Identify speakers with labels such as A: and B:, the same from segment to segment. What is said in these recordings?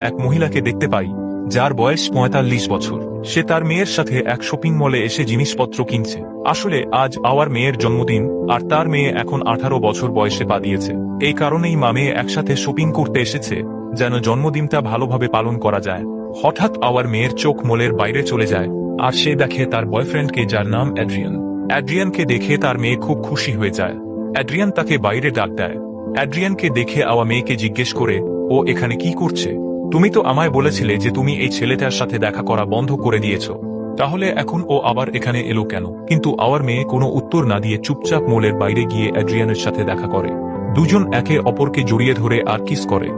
A: এক মহিলাকে দেখতে পাই যার বয়স ৪৫ বছর। সে তার মেয়ের সাথে এক শপিং মলে এসে জিনিসপত্র কিনছে। আসলে আজ আওয়ার মেয়ের জন্মদিন, আর তার মেয়ে এখন ১৮ বছর বয়সে পা দিয়েছে। এই কারণেই মা মেয়ে একসাথে শপিং করতে এসেছে, যেন জন্মদিনটা ভালোভাবে পালন করা যায়। হঠাৎ আওয়ার মেয়ের চোখ মলের বাইরে চলে যায়, আর সে দেখে তার বয়ফ্রেন্ডকে, যার নাম অ্যাড্রিয়ান। অ্যাড্রিয়ানকে দেখে তার মেয়ে খুব খুশি হয়ে যায়। অ্যাড্রিয়ান তাকে বাইরে ডাক দেয়। অ্যাড্রিয়ানকে দেখে আওয়া মেয়েকে জিজ্ঞেস করে, ও এখানে কি করছে? তুমি তো আমায় বলেছিলে যে তুমি এই ছেলেটার সাথে দেখা করা বন্ধ করে দিয়েছ, তাহলে এখন ও আবার এখানে এলো কেন? কিন্তু আওয়ার মেয়ে কোনো উত্তর না দিয়ে চুপচাপ মলের বাইরে গিয়ে অ্যাড্রিয়ানের সাথে দেখা করে। দুজন একে অপরকে জড়িয়ে ধরে আর কিস করে।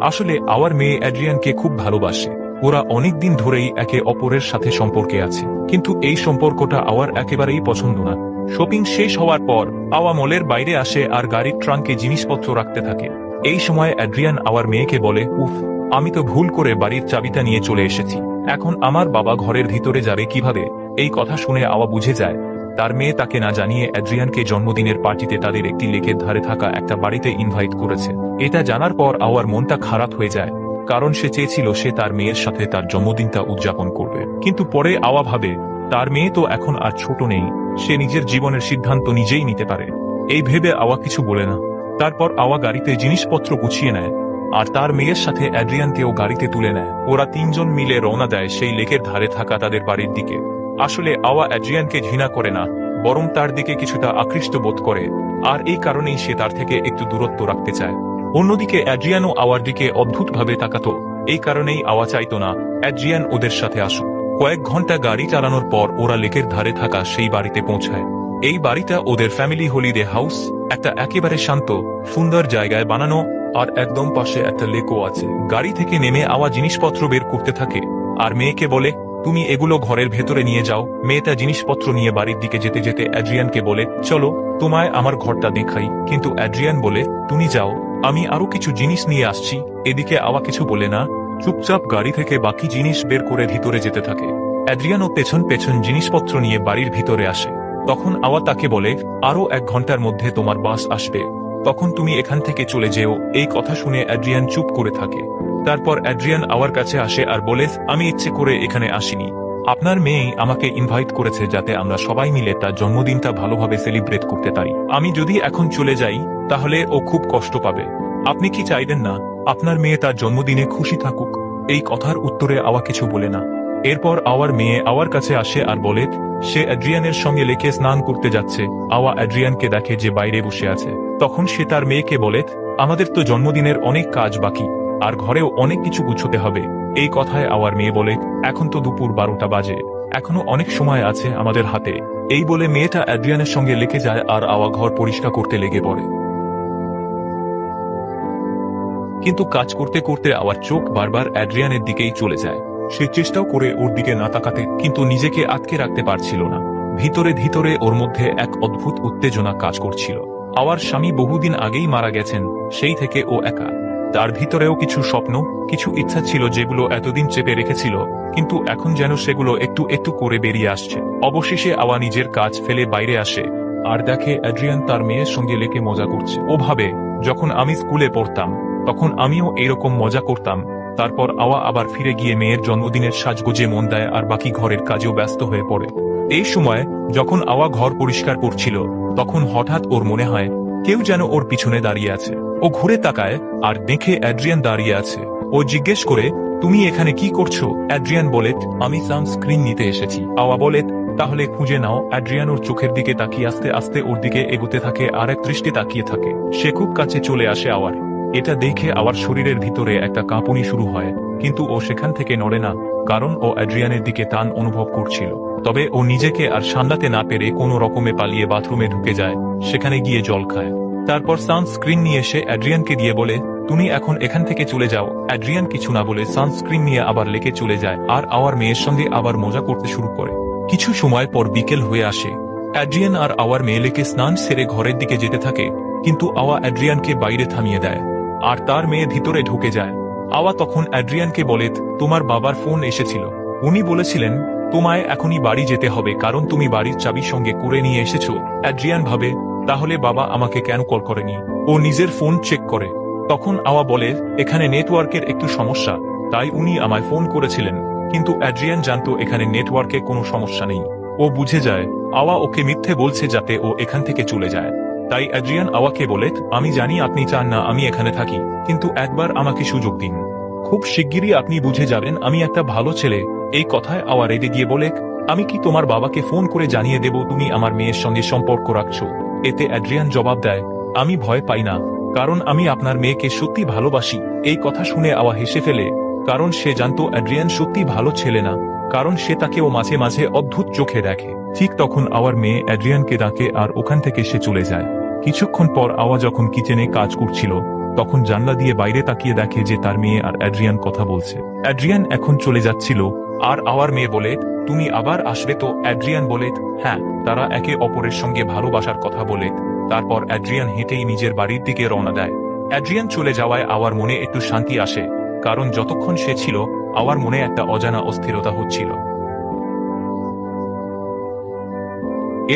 A: আসলে আওয়ার মেয়ে অ্যাড্রিয়ানকে খুব ভালোবাসে। ওরা অনেকদিন ধরেই একে অপরের সাথে সম্পর্কে আছে, কিন্তু এই সম্পর্কটা আওয়ার একেবারেই পছন্দ না। শপিং শেষ হওয়ার পর আওয়া মলের বাইরে আসে আর গাড়ির ট্রাঙ্কে জিনিসপত্র রাখতে থাকে। এই সময় অ্যাড্রিয়ান আওয়ার মেয়েকে বলে, উফ, আমি তো ভুল করে বাড়ির চাবিটা নিয়ে চলে এসেছি। এখন আমার বাবা ঘরের ভিতরে যাবে কিভাবে? এই কথা শুনে আওয়া বুঝে যায় তার মেয়ে তাকে না জানিয়ে অ্যাড্রিয়ানকে জন্মদিনের পার্টিতে তাদের একটি লেকের ধারে থাকা একটা বাড়িতে ইনভাইট করেছে। এটা জানার পর আওয়ার মনটা খারাপ হয়ে যায়, কারণ সে চেয়েছিল সে তার মেয়ের সাথে তার জন্মদিনটা উদযাপন করবে। কিন্তু পরে আওয়া ভাবে তার মেয়ে তো এখন আর ছোট নেই, সে নিজের জীবনের সিদ্ধান্ত নিজেই নিতে পারে। এই ভেবে আওয়া কিছু বলে না। তারপর আওয়া গাড়িতে জিনিসপত্র গুছিয়ে নেয়, আর তার মেয়ের সাথে অ্যাড্রিয়ানকেও গাড়িতে তুলে নেয়। ওরা তিনজন মিলে রওনা দেয় সেই লেকের ধারে থাকা তাদের বাড়ির দিকে। আসলে আওয়া অ্যাড্রিয়ানকে ঘৃণা করে না, বরং তার দিকে কিছুটা আকৃষ্ট বোধ করে, আর এই কারণেই সে তার থেকে একটু দূরত্ব রাখতে চায়। অন্যদিকে অ্যাড্রিয়ানও আওয়ার দিকে অদ্ভুতভাবে তাকাতো। এই কারণেই আওয়া চাইতো না অ্যাড্রিয়ান ওদের সাথে আসুক। কয়েক ঘন্টা গাড়ি চালানোর পর ওরা লেকের ধারে থাকা সেই বাড়িতে পৌঁছায়। এই বাড়িটা ওদের ফ্যামিলি হলিডে হাউস, একটা একেবারে শান্ত সুন্দর জায়গায় বানানো, আর একদম পাশে একটা লেকও আছে। গাড়ি থেকে নেমে আওয়া জিনিসপত্র বের করতে থাকে, আর মেয়েকে বলে, তুমি এগুলো ঘরের ভেতরে নিয়ে যাও। মেয়েটা জিনিসপত্র নিয়ে বাড়ির দিকে যেতে যেতে অ্যাড্রিয়ানকে বলে, চলো তোমায় আমার ঘরটা দেখাই। কিন্তু অ্যাড্রিয়ান বলে, তুমি যাও, আমি আরো কিছু জিনিস নিয়ে আসছি। এদিকে আওয়া কিছু বলে না, চুপচাপ গাড়ি থেকে বাকি জিনিস বের করে ভিতরে যেতে থাকে। অ্যাড্রিয়ানও পেছন পেছন জিনিসপত্র নিয়ে বাড়ির ভিতরে আসে। তখন আওয়া তাকে বলে, আরো ১ ঘন্টার মধ্যে তোমার বাস আসবে, তখন তুমি এখান থেকে চলে যেও। এই কথা শুনে অ্যাড্রিয়ান চুপ করে থাকে। তারপর অ্যাড্রিয়ান আওয়ার কাছে আসে আর বলে, আমি ইচ্ছে করে এখানে আসিনি, আপনার মেয়েই আমাকে ইনভাইট করেছে যাতে আমরা সবাই মিলে তার জন্মদিনটা ভালোভাবে সেলিব্রেট করতে পারি। আমি যদি এখন চলে যাই তাহলে ও খুব কষ্ট পাবে। আপনি কি চাইবেন না আপনার মেয়ে তার জন্মদিনে খুশি থাকুক? এই কথার উত্তরে আওয়া কিছু বলে না। এরপর আওয়ার মেয়ে আওয়ার কাছে আসে আর বলে সে অ্যাড্রিয়ানের সঙ্গে লেকে স্নান করতে যাচ্ছে। আওয়া অ্যাড্রিয়ানকে দেখে যে বাইরে বসে আছে। তখন সে তার মেয়েকে বলে, আমাদের তো জন্মদিনের অনেক কাজ বাকি, আর ঘরেও অনেক কিছু গুছোতে হবে। এই কথায় আওয়ার মেয়ে বলে, এখন তো দুপুর ১২টা বাজে, এখনো অনেক সময় আছে আমাদের হাতে। এই বলে মেয়েটা অ্যাড্রিয়ানের সঙ্গে লেকে যায়, আর আওয়া ঘর পরিষ্কার করতে লেগে পড়ে। কিন্তু কাজ করতে করতে আওয়ার চোখ বারবার অ্যাড্রিয়ানের দিকেই চলে যায়। সে চেষ্টাও করে ওর দিকে না তাকাতে, কিন্তু নিজেকে আটকে রাখতে পারছিল না। ভিতরে ভিতরে ওর মধ্যে এক অদ্ভুত উত্তেজনা কাজ করছিল। আওয়ার স্বামী বহুদিন আগেই মারা গেছেন, সেই থেকে ও একা। তার ভিতরেও কিছু স্বপ্ন, কিছু ইচ্ছা ছিল যেগুলো এতদিন চেপে রেখেছিল, কিন্তু এখন যেন সেগুলো একটু একটু করে বেরিয়ে আসছে। অবশেষে আওয়া নিজের কাজ ফেলে বাইরে আসে, আর দেখে অ্যাড্রিয়ান তার মেয়ের সঙ্গে লেকে মজা করছে। ও ভাবে, যখন আমি স্কুলে পড়তাম তখন আমিও এরকম মজা করতাম। তারপর আওয়া আবার ফিরে গিয়ে মেয়ের জন্মদিনের সাজগোজে মন দেয়, আর বাকি ঘরের কাজেও ব্যস্ত হয়ে পড়ে। এই সময় যখন আওয়া ঘর পরিষ্কার করছিল, তখন হঠাৎ ওর মনে হয় কেউ যেন ওর পিছনে দাঁড়িয়ে আছে। ও ঘুরে তাকায় আর দেখে অ্যাড্রিয়ান দাঁড়িয়ে আছে। ও জিজ্ঞেস করে, তুমি এখানে কি করছো? অ্যাড্রিয়ান বলে, আমি সানস্ক্রিন নিতে এসেছি। আওয়া বলে, তাহলে খুঁজে নাও। অ্যাড্রিয়ান ওর চোখের দিকে তাকিয়ে আস্তে আস্তে ওর দিকে এগোতে থাকে, আর এক দৃষ্টি তাকিয়ে থাকে। সে খুব কাছে চলে আসে আওয়ার। এটা দেখে আওয়ার শরীরের ভিতরে একটা কাঁপুনি শুরু হয়, কিন্তু ও সেখান থেকে নড়ে না, কারণ ও অ্যাড্রিয়ানের দিকে টান অনুভব করছিল। তবে ও নিজেকে আর সামলাতে না পেরে কোনো রকমে পালিয়ে বাথরুমে ঢুকে যায়, সেখানে গিয়ে জল খায়। তারপর সানস্ক্রিন নিয়ে এসে অ্যাড্রিয়ানকে দিয়ে বলে, তুমি এখন এখান থেকে চলে যাও। অ্যাড্রিয়ান কিছু না বলে সানস্ক্রিন নিয়ে আবার লেকে চলে যায়, আর আওয়ার মেয়ের সঙ্গে আবার মজা করতে শুরু করে। কিছু সময় পর বিকেল হয়ে আসে। অ্যাড্রিয়ান আর আওয়ার মেয়ে লেকে স্নান সেরে ঘরের দিকে যেতে থাকে, কিন্তু আওয়া অ্যাড্রিয়ানকে বাইরে থামিয়ে দেয়, আর তার মেয়ে ভিতরে ঢুকে যায়। আওয়া তখন অ্যাড্রিয়ানকে বলে, তোমার বাবার ফোন এসেছিল, উনি বলেছিলেন তোমায় এখনই বাড়ি যেতে হবে, কারণ তুমি বাড়ির চাবি সঙ্গে করে নিয়ে এসেছো। অ্যাড্রিয়ান ভাবে, তাহলে বাবা আমাকে কেন কল করেনি? ও নিজের ফোন চেক করে। তখন আওয়া বলে, এখানে নেটওয়ার্কের একটু সমস্যা, তাই উনি আমায় ফোন করেছিলেন, কিন্তু অ্যাড্রিয়ান জানতো এখানে নেটওয়ার্কে কোনো সমস্যা নেই। ও বুঝে যায় আওয়া ওকে মিথ্যে বলছে যাতে ও এখান থেকে চলে যায়। তাই অ্যাড্রিয়ান আওয়াকে বলে, আমি জানি আপনি চান না আমি এখানে থাকি, কিন্তু একবার আমাকে সুযোগ দিন। খুব শিগগিরই আপনি বুঝে যাবেন আমি একটা ভালো ছেলে। এই কথায় আওয়া রেগে গিয়ে বলে, আমি কি তোমার বাবাকে ফোন করে জানিয়ে দেব তুমি আমার মেয়ের সঙ্গে সম্পর্ক রাখছো? এতে অ্যাড্রিয়ান জবাব দেয়, আমি ভয় পাই না, কারণ আমি আপনার মেয়েকে সত্যি ভালোবাসি। এই কথা শুনে আওয়া হেসে ফেলে, কারণ সে জানতো অ্যাড্রিয়ান সত্যি ভালো ছেলে না, কারণ সে তাকেও মাঝে মাঝে অদ্ভুত চোখে দেখে। ঠিক তখন আওয়ার মেয়ে অ্যাড্রিয়ানকে ডাকে আর ওখান থেকে সে চলে যায়। কিছুক্ষণ পর আওয়া যখন কিচেনে কাজ করছিল, তখন জানলা দিয়ে বাইরে তাকিয়ে দেখে যে তার মেয়ে আর অ্যাড্রিয়ান কথা বলছে। অ্যাড্রিয়ান এখন চলে যাচ্ছিল, আর আওয়ার মেয়ে বলে, তুমি আবার আসবে তো? অ্যাড্রিয়ান বলে, হ্যাঁ। তারা একে অপরের সঙ্গে ভালোবাসার কথা বলে তারপর অ্যাড্রিয়ান হেঁটেই নিজের বাড়ির দিকে রওনা দেয়। অ্যাড্রিয়ান চলে যাওয়ায় আওয়ার মনে একটু শান্তি আসে, কারণ যতক্ষণ সে ছিল আওয়ার মনে একটা অজানা অস্থিরতা হচ্ছিল।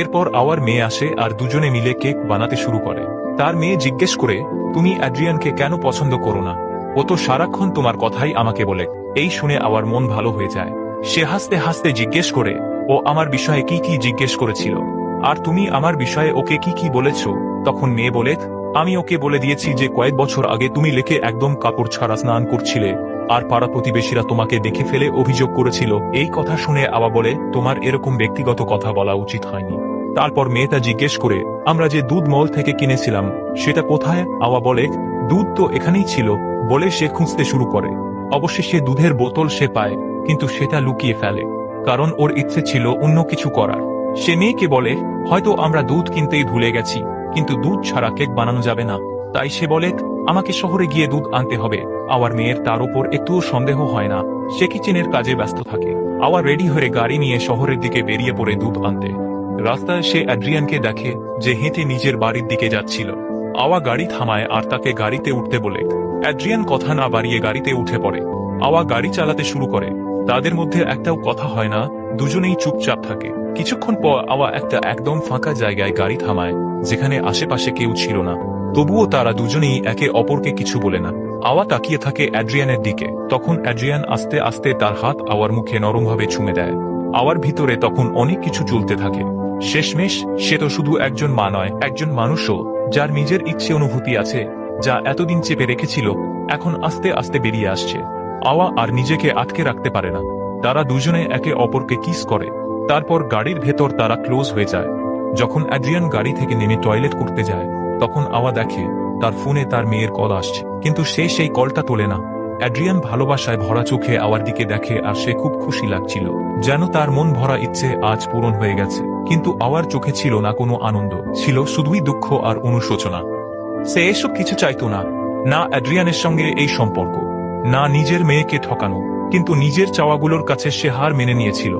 A: এরপর আওয়ার মেয়ে আসে আর দুজনে মিলে কেক বানাতে শুরু করে। তার মেয়ে জিজ্ঞেস করে, তুমি অ্যাড্রিয়ানকে কেন পছন্দ করো না? ও তো সারাক্ষণ তোমার কথাই আমাকে বলে। এই শুনে আওয়ার মন ভালো হয়ে যায়। সে হাসতে হাসতে জিজ্ঞেস করে, ও আমার বিষয়ে কি কি জিজ্ঞেস করেছিল? আর তুমি আমার বিষয়ে ওকে কি কি বলেছ? তখন মেয়ে বলে, আমি ওকে বলে দিয়েছি যে কয়েক বছর আগে তুমি লেকে একদম কাপড় ছাড়া স্নান করছিলে, আর পাড়া প্রতিবেশীরা তোমাকে দেখে ফেলে অভিযোগ করেছিল। এই কথা শুনে আওয়া বলে, তোমার এরকম ব্যক্তিগত কথা বলা উচিত হয়নি। তারপর মেয়েটা জিজ্ঞেস করে, আমরা যে দুধ মল থেকে কিনেছিলাম সেটা কোথায়? আওয়া বলে, দুধ তো এখানেই ছিল। বলে সে খুঁজতে শুরু করে। অবশেষে দুধের বোতল সে পায়, কিন্তু সেটা লুকিয়ে ফেলে, কারণ ওর ইচ্ছে ছিল অন্য কিছু করার। সে মেয়েকে বলে, হয়তো আমরা দুধ কিনতেই ভুলে গেছি, কিন্তু দুধ ছাড়া কেক বানানো যাবে না। তাই সে বলে, আমাকে শহরে গিয়ে দুধ আনতে হবে। আওয়ার মেয়ের তার উপর একটুও সন্দেহ হয় না। সে কিচেনের কাজে ব্যস্ত থাকে। আওয়া রেডি হয়ে গাড়ি নিয়ে শহরের দিকে বেরিয়ে পড়ে দুধ আনতে। রাস্তায় সে অ্যাড্রিয়ানকে দেখে যে হেঁটে নিজের বাড়ির দিকে যাচ্ছিল। আওয়া গাড়ি থামায় আর তাকে গাড়িতে উঠতে বলে। অ্যাড্রিয়ান কথা না বাড়িয়ে গাড়িতে উঠে পড়ে। আওয়া গাড়ি চালাতে শুরু করে। তাদের মধ্যে একটাও কথা হয় না, দুজনেই চুপচাপ থাকে। কিছুক্ষণ পর আওয়া একটা একদম ফাঁকা জায়গায় গাড়ি থামায়, যেখানে আশেপাশে কেউ ছিল না। তবুও তারা দুজনেই একে অপরকে কিছু বলে না। আওয়া তাকিয়ে থাকে অ্যাড্রিয়ানের দিকে। তখন অ্যাড্রিয়ান আস্তে আস্তে তার হাত আওয়ার মুখে নরমভাবে ছুঁয়ে দেয়। আওয়ার ভিতরে তখন অনেক কিছু চলতে থাকে। শেষমেশ সে তো শুধু একজন মা নয়, একজন মানুষও, যার নিজের ইচ্ছে অনুভূতি আছে, যা এতদিন চেপে রেখেছিল এখন আস্তে আস্তে বেরিয়ে আসছে। আওয়া আর নিজেকে আটকে রাখতে পারে না। তারা দুজনে একে অপরকে কিস করে। তারপর গাড়ির ভেতর তারা ক্লোজ হয়ে যায়। যখন অ্যাড্রিয়ান গাড়ি থেকে নেমে টয়লেট করতে যায়, তখন আওয়া দেখে তার ফোনে তার মেয়ের কল আসছে, কিন্তু সে সেই কলটা তোলে না। অ্যাড্রিয়ান ভালোবাসায় ভরা চোখে আওয়ার দিকে দেখে আর সে খুব খুশি লাগছিল, যেন তার মন ভরা ইচ্ছে আজ পূরণ হয়ে গেছে। কিন্তু আওয়ার চোখে ছিল না কোনো আনন্দ, ছিল শুধুই দুঃখ আর অনুশোচনা। সে এসব কিছু চাইতো না, না অ্যাড্রিয়ানের সঙ্গে এই সম্পর্ক, না নিজের মেয়েকে ঠকানো, কিন্তু নিজের চাওয়াগুলোর কাছে সে হার মেনে নিয়েছিল।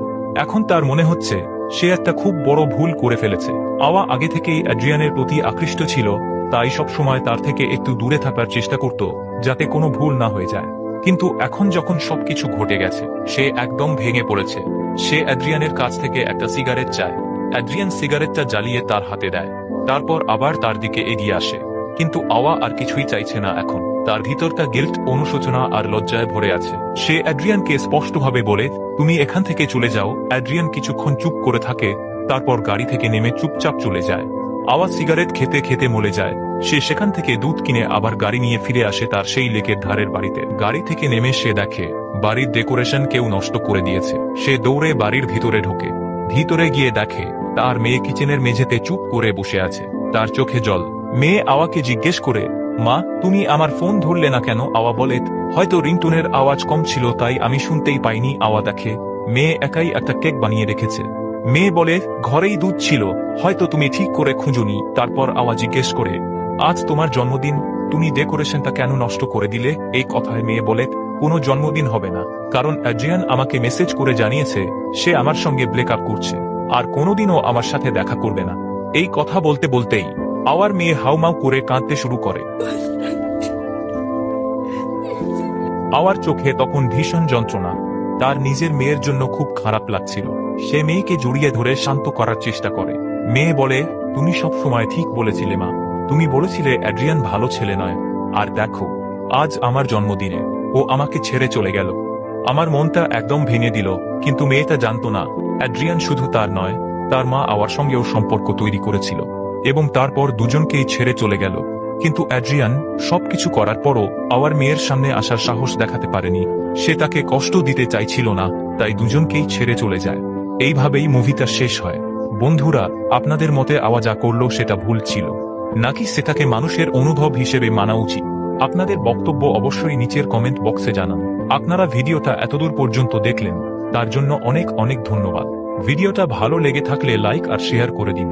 A: এখন তার মনে হচ্ছে সে একটা খুব বড় ভুল করে ফেলেছে। আওয়া আগে থেকেই অ্যাড্রিয়ানের প্রতি আকৃষ্ট ছিল, তাই সব সময় তার থেকে একটু দূরে থাকার চেষ্টা করত, যাতে কোনো ভুল না হয়ে যায়। কিন্তু এখন যখন সবকিছু ঘটে গেছে, সে একদম ভেঙে পড়েছে। সে অ্যাড্রিয়ানের কাছ থেকে একটা সিগারেট চায়। অ্যাড্রিয়ান সিগারেটটা জ্বালিয়ে তার হাতে দেয়, তারপর আবার তার দিকে এগিয়ে আসে। কিন্তু আওয়া আর কিছুই চাইছে না এখন। তার ভিতরটা গিল্ট, অনুশোচনা আর লজ্জায় ভরে আছে। সে অ্যাড্রিয়ানকে স্পষ্টভাবে বলে, তুমি এখান থেকে চলে যাও। অ্যাড্রিয়ান কিছুক্ষণ চুপ করে থাকে, তারপর গাড়ি থেকে নেমে চুপচাপ চলে যায়। আওয়া সিগারেট খেতে খেতে মরে যায়। সে সেখান থেকে দুধ কিনে আবার গাড়ি নিয়ে ফিরে আসে তার সেই লেকের ধারের বাড়িতে। গাড়ি থেকে নেমে সে দেখে বাড়ির ডেকোরেশন কেউ নষ্ট করে দিয়েছে। সে দৌড়ে বাড়ির ভিতরে ঢোকে। ভিতরে গিয়ে দেখে তার মেয়ে কিচেনের মেঝেতে চুপ করে বসে আছে, তার চোখে জল। মেয়ে আওয়াকে জিজ্ঞেস করে, মা, তুমি আমার ফোন ধরলে না কেন? আওয়া বলে, হয়তো রিংটোনের আওয়াজ কম ছিল তাই আমি শুনতেই পাইনি। আওয়া দেখে মেয়ে একাই একটা কেক বানিয়ে রেখেছে। মেয়ে বলে, ঘরেই দুধ ছিল, হয়তো তুমি ঠিক করে খুঁজুনি। তারপর আওয়া জিজ্ঞেস করে, আজ তোমার জন্মদিন, তুমি ডেকোরেশনটা কেন নষ্ট করে দিলে? এই কথায় মেয়ে বলে, কোনো জন্মদিন হবে না, কারণ অ্যাড্রিয়ান আমাকে মেসেজ করে জানিয়েছে সে আমার সঙ্গে ব্রেকআপ করছে আর কোনোদিনও আমার সাথে দেখা করবে না। এই কথা বলতে বলতেই আওয়ার মেয়ে হাউমাউ করে কাঁদতে শুরু করে। আওয়ার চোখে তখন ভীষণ যন্ত্রণা। তার নিজের মেয়ের জন্য খুব খারাপ লাগছিল। সে মেয়েকে জড়িয়ে ধরে শান্ত করার চেষ্টা করে। মেয়ে বলে, তুমি সব সময় ঠিক বলেছিলে মা, তুমি বলেছিলে অ্যাড্রিয়ান ভালো ছেলে নয়, আর দেখো আজ আমার জন্মদিনে ও আমাকে ছেড়ে চলে গেল। আমার মনটা একদম ভেঙে দিল, কিন্তু মেয়েটা জানতো না অ্যাড্রিয়ান শুধু তার নয়, তার মা আওয়ার সঙ্গেও সম্পর্ক তৈরি করেছিল এবং তারপর দুজনকেই ছেড়ে চলে গেল। কিন্তু অ্যাড্রিয়ান সবকিছু করার পরও আওয়ার মেয়ের সামনে আসার সাহস দেখাতে পারেনি। সে তাকে কষ্ট দিতে চাইছিল না, তাই দুজনকেই ছেড়ে চলে যায়। এইভাবেই মুভিটা শেষ হয়। বন্ধুরা, আপনাদের মতে আওয়া যা করলো সেটা ভুল ছিল, নাকি সেটাকে মানুষের অনুভব হিসেবে মানা উচিত? আপনাদের বক্তব্য অবশ্যই নিচের কমেন্ট বক্সে জানান। আপনারা ভিডিওটা এতদূর পর্যন্ত দেখলেন, তার জন্য অনেক অনেক ধন্যবাদ। ভিডিওটা ভালো লেগে থাকলে লাইক আর শেয়ার করে দিন।